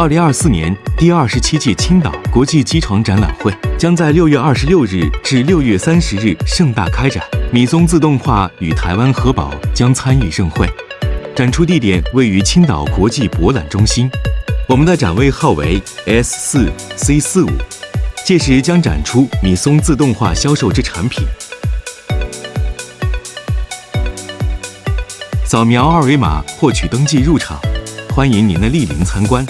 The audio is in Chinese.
2024年第27届青岛国际机床展览会将在6月26日至6月30日盛大开展，米松自动化与台湾核保将参与盛会。展出地点位于青岛国际博览中心，我们的展位号为 S4C45，届时将展出米松自动化销售之产品。扫描二维码获取登记入场，欢迎您的莅临参观。